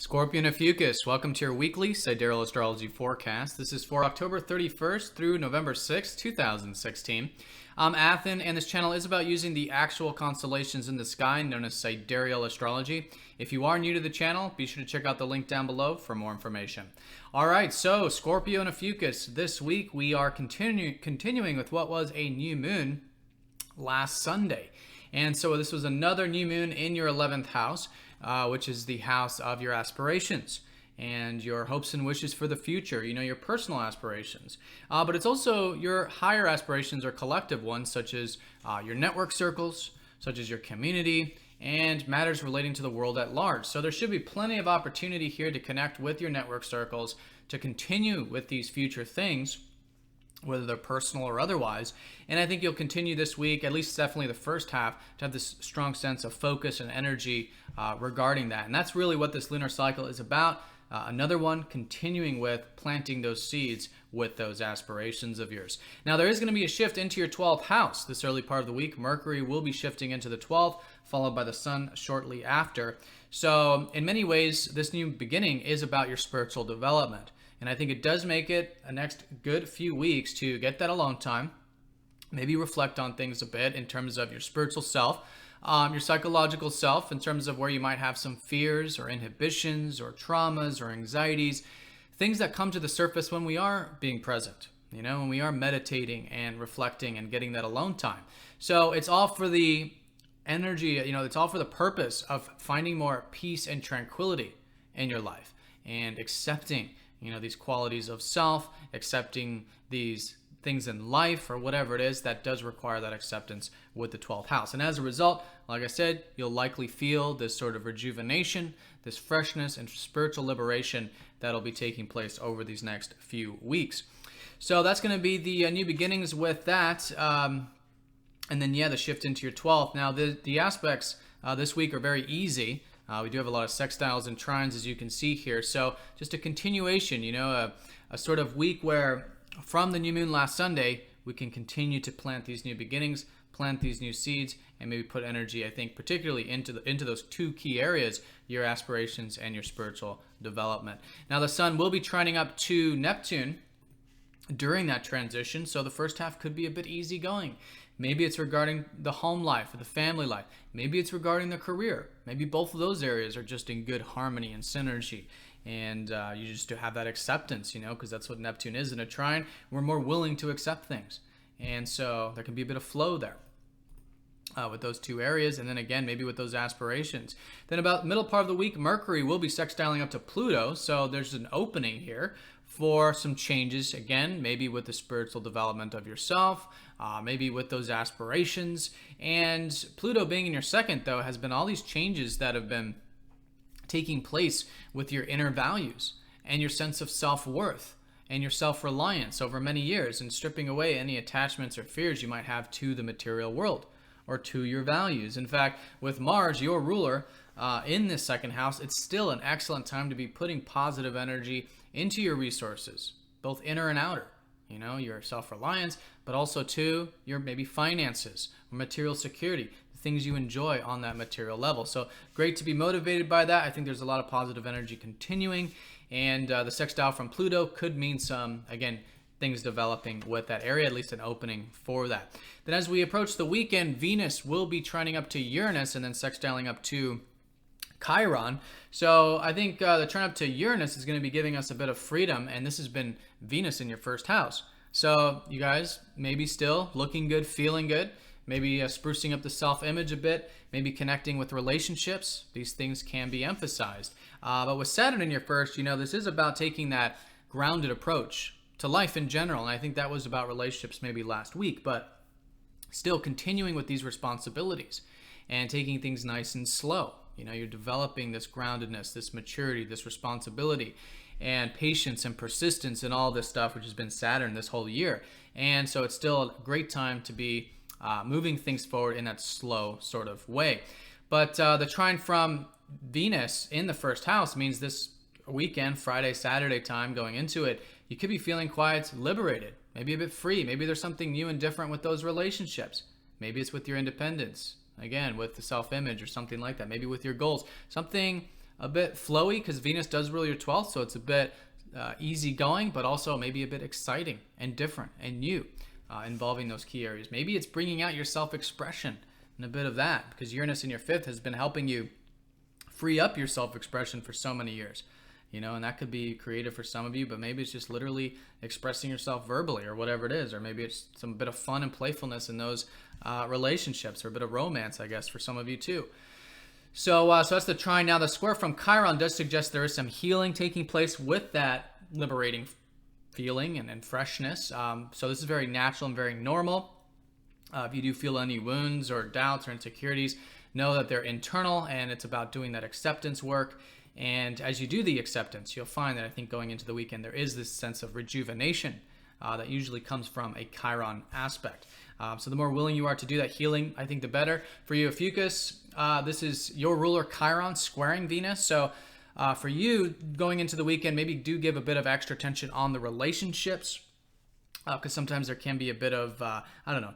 Scorpio and Ophiuchus, welcome to your weekly Sidereal Astrology forecast. This is for October 31st through November 6th, 2016. I'm Athen, and this channel is about using the actual constellations in the sky, known as Sidereal Astrology. If you are new to the channel, be sure to check out the link down below for more information. All right, so Scorpio and Ophiuchus, this week we are continuing with what was a new moon last Sunday. And so this was another new moon in your 11th house, which is the house of your aspirations and your hopes and wishes for the future, your personal aspirations. But it's also your higher aspirations or collective ones, such as your network circles, such as your community, and matters relating to the world at large. So there should be plenty of opportunity here to connect with your network circles, to continue with these future things, whether they're personal or otherwise. And I think you'll continue this week, at least definitely the first half, to have this strong sense of focus and energy regarding that. And that's really what this lunar cycle is about. Another one, continuing with planting those seeds with those aspirations of yours. Now, there is going to be a shift into your 12th house this early part of the week. Mercury will be shifting into the 12th, followed by the sun shortly after. So in many ways, this new beginning is about your spiritual development. And I think it does make it a next good few weeks to get that alone time, maybe reflect on things a bit in terms of your spiritual self, your psychological self, in terms of where you might have some fears or inhibitions or traumas or anxieties, things that come to the surface when we are being present, when we are meditating and reflecting and getting that alone time. So it's all for the energy, it's all for the purpose of finding more peace and tranquility in your life and accepting these qualities of self, accepting these things in life or whatever it is that does require that acceptance with the 12th house. And as a result, like I said, you'll likely feel this sort of rejuvenation, this freshness and spiritual liberation that'll be taking place over these next few weeks. So that's going to be the new beginnings with that. And then, the shift into your 12th. Now, the aspects this week are very easy. We do have a lot of sextiles and trines, as you can see here. So just a continuation, a sort of week where from the new moon last Sunday, we can continue to plant these new beginnings, plant these new seeds, and maybe put energy, I think, particularly into those two key areas, your aspirations and your spiritual development. Now, the sun will be trining up to Neptune during that transition, so the first half could be a bit easygoing. Maybe it's regarding the home life or the family life. Maybe it's regarding the career. Maybe both of those areas are just in good harmony and synergy. And you just to have that acceptance, because that's what Neptune is in a trine. We're more willing to accept things. And so there can be a bit of flow there with those two areas. And then again, maybe with those aspirations. Then about middle part of the week, Mercury will be sextiling up to Pluto. So there's an opening here for some changes. Again, maybe with the spiritual development of yourself, maybe with those aspirations. And Pluto being in your second, though, has been all these changes that have been taking place with your inner values and your sense of self-worth and your self-reliance over many years, and stripping away any attachments or fears you might have to the material world or to your values. In fact, with Mars, your ruler, in this second house, it's still an excellent time to be putting positive energy into your resources, both inner and outer. Your self-reliance, but also to your maybe finances or material security, the things you enjoy on that material level. So great to be motivated by that. I think there's a lot of positive energy continuing, and the sextile from Pluto could mean some, again, things developing with that area, at least an opening for that. Then as we approach the weekend, Venus will be trining up to Uranus and then sextiling up to Chiron. So I think the turn up to Uranus is going to be giving us a bit of freedom, and this has been Venus in your first house. So you guys maybe still looking good, feeling good, maybe sprucing up the self-image a bit, maybe connecting with relationships. These things can be emphasized. But with Saturn in your first, this is about taking that grounded approach to life in general. And I think that was about relationships maybe last week, but still continuing with these responsibilities and taking things nice and slow. You're developing this groundedness, this maturity, this responsibility, and patience and persistence and all this stuff, which has been Saturn this whole year. And so it's still a great time to be moving things forward in that slow sort of way. But the trine from Venus in the first house means this weekend, Friday, Saturday time going into it, you could be feeling quite liberated, maybe a bit free. Maybe there's something new and different with those relationships. Maybe it's with your independence. Again, with the self-image or something like that, maybe with your goals, something a bit flowy because Venus does rule your 12th, so it's a bit easy going, but also maybe a bit exciting and different and new, involving those key areas. Maybe it's bringing out your self-expression and a bit of that, because Uranus in your 5th has been helping you free up your self-expression for so many years. And that could be creative for some of you, but maybe it's just literally expressing yourself verbally or whatever it is, or maybe it's some bit of fun and playfulness in those relationships, or a bit of romance, I guess, for some of you too. So that's the trine. Now, the square from Chiron does suggest there is some healing taking place with that liberating feeling and freshness. So this is very natural and very normal. If you do feel any wounds or doubts or insecurities, know that they're internal, and it's about doing that acceptance work. And as you do the acceptance, you'll find that I think going into the weekend, there is this sense of rejuvenation that usually comes from a Chiron aspect. So the more willing you are to do that healing, I think the better. For you, Ophiuchus, this is your ruler Chiron squaring Venus. So for you, going into the weekend, maybe do give a bit of extra attention on the relationships, because sometimes there can be a bit of,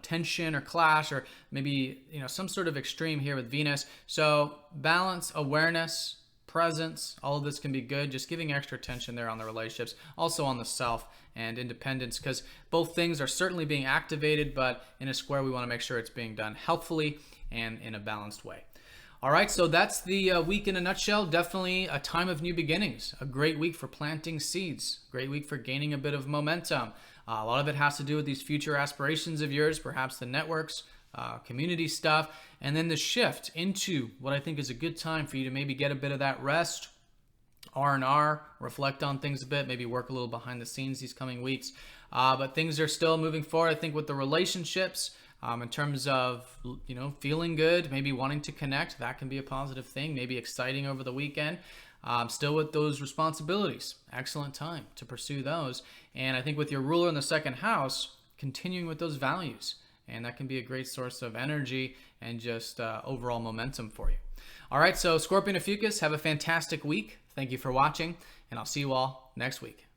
tension or clash, or maybe, some sort of extreme here with Venus. So balance, awareness, presence, all of this can be good. Just giving extra attention there on the relationships, also on the self and independence, because both things are certainly being activated, but in a square, we want to make sure it's being done healthfully and in a balanced way. All right, so that's the week in a nutshell. Definitely a time of new beginnings, a great week for planting seeds, great week for gaining a bit of momentum. A lot of it has to do with these future aspirations of yours, perhaps the networks, community stuff, and then the shift into what I think is a good time for you to maybe get a bit of that rest, R&R, reflect on things a bit, maybe work a little behind the scenes these coming weeks. But things are still moving forward, I think, with the relationships, in terms of, feeling good, maybe wanting to connect. That can be a positive thing, maybe exciting over the weekend. Still with those responsibilities, excellent time to pursue those. And I think with your ruler in the second house, continuing with those values. And that can be a great source of energy and just overall momentum for you. All right, so Scorpio and Ophiuchus, have a fantastic week. Thank you for watching, and I'll see you all next week.